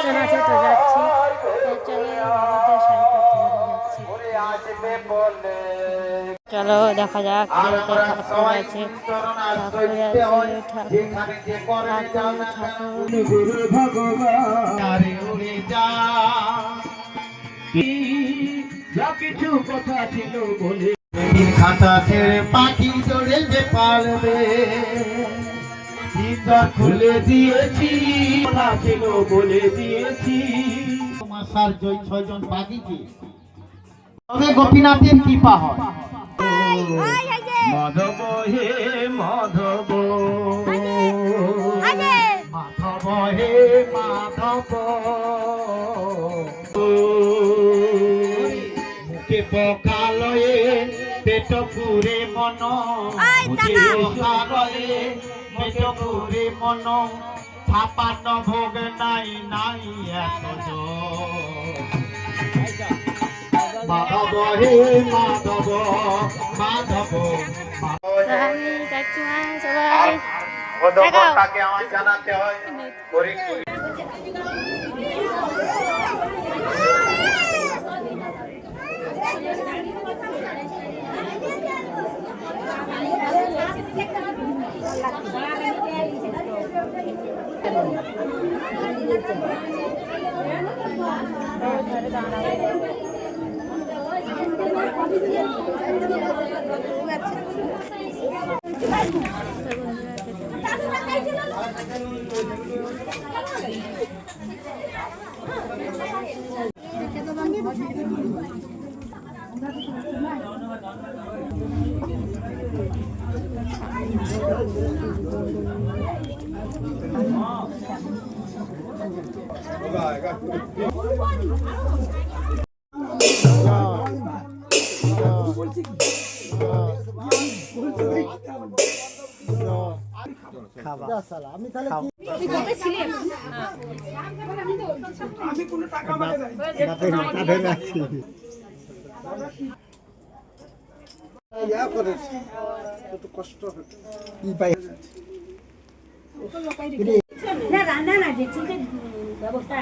অনুষ্ঠান আছে তো যাচ্ছি। চলো বাবাদের শাড়িটা ধরে যাচ্ছি। চলো দেখা যাক ঠাকুর আছে, ঠাকুর আছে, ঠাকুর ঠাকুর ঠাকুর। কিছু কথা ছিল বলে খাতা ছেড়ে পাখি চড়ে যে পারবে খুলে দিয়েছি ছিল বলে দিয়েছি। তোমার 6জন পাখিকে তবে গোপীনাথের কৃপা হয়। মাধব হে মাধব, মাধব হে মাধব, মুখে পকালয়ে পেট পুরে মন, মুখে পকালয়ে পেট পুরে মন, ছাপান্ন ভোগ নাই নাই এত মাধব হে মাধব মাধব। সবাই তাকে আমার জানাতে হয়।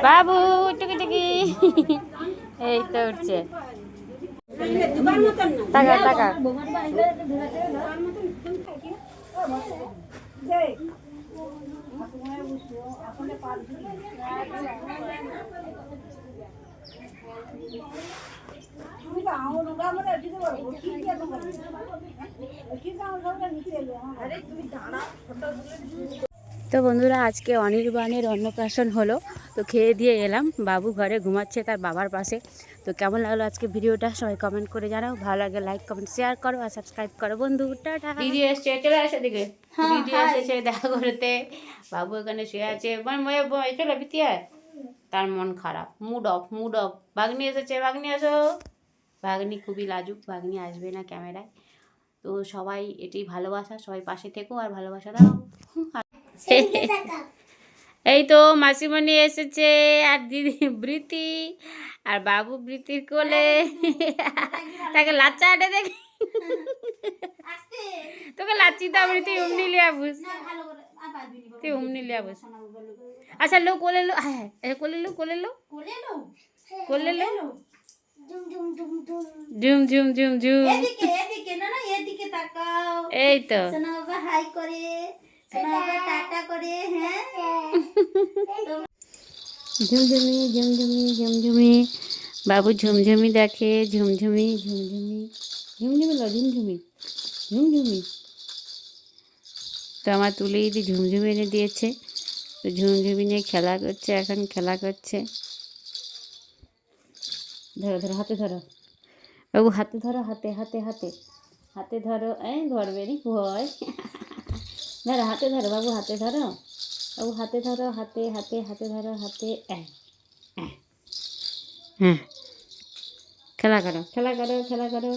বাবু টুকি টুকি এই তো উঠছে। টাকা টাকা তো বন্ধুরা আজকে অনির্বাণের অন্নপ্রাশন হলো, তো খেয়ে দিয়ে এলাম। বাবু ঘরে ঘুমাচ্ছে তার বাবার পাশে। তো কেমন লাগলো আজকে ভিডিওটা সবাই কমেন্ট করে জানাও, ভালো লাগে লাইক কমেন্ট শেয়ার করো আর সাবস্ক্রাইব করো বন্ধু। টাটা। দিদি এসছে, চলে আসে দিকে। দিদি এসেছে দেখা করতে। বাবু এখানে শুয়ে আছে, চলো বিতিয়া। তার মন খারাপ, মুড অফ মুড অফ। ভাগ্নি এসেছে, ভাগ্নি এসো। ভাগ্নি খুবই লাজুক, ভাগ্নি আসবে না ক্যামেরায়। তো সবাই এটি ভালোবাসা, সবাই পাশে থেকো আর ভালোবাসা দাও। এই তো মাসিমণি এসেছে আর দিদি বৃতি আর বাবু বৃতির কোলে। তাকে লাচ্চা আটে দেখি, তোকে লাচ্ছি তো বৃতি উমনি লিয়া বুঝ, তুই উমনি লিয়া বুঝ। আচ্ছা লো কোলে লো, হ্যাঁ কোলে লো কোলে লো কোলে লো। জুম জুম জুম জুম। এই তো হাই করে টাটা করে। হ্যাঁ ঝুমঝুমি ঝুমঝুমি ঝুমঝুমি। বাবু ঝুমঝুমি দেখে, ঝুমঝুমি ঝুমঝুমি ঝুমঝুমি লো ঝুমঝুমি ঝুমঝুমি। তো আমার তুলে দিদি ঝুমঝুমি এনে দিয়েছে, তো ঝুমঝুমি নিয়ে খেলা করছে, এখন খেলা করছে। ধরো ধরো হাতে ধরো বাবু, হাতে ধরো, হাতে হাতে হাতে হাতে ধরো। এই ধরবে নি ভয়। ধরো হাতে ধরো বাবু, হাতে ধরো বাবু, হাতে ধরো, হাতে হাতে হাতে ধরো, হাতে। হ্যাঁ খেলা করো খেলা করো খেলা করো।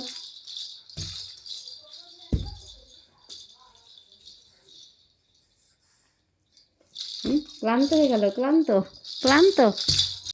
ক্লান্ত হয়ে গেল, ক্লান্ত ক্লান্ত।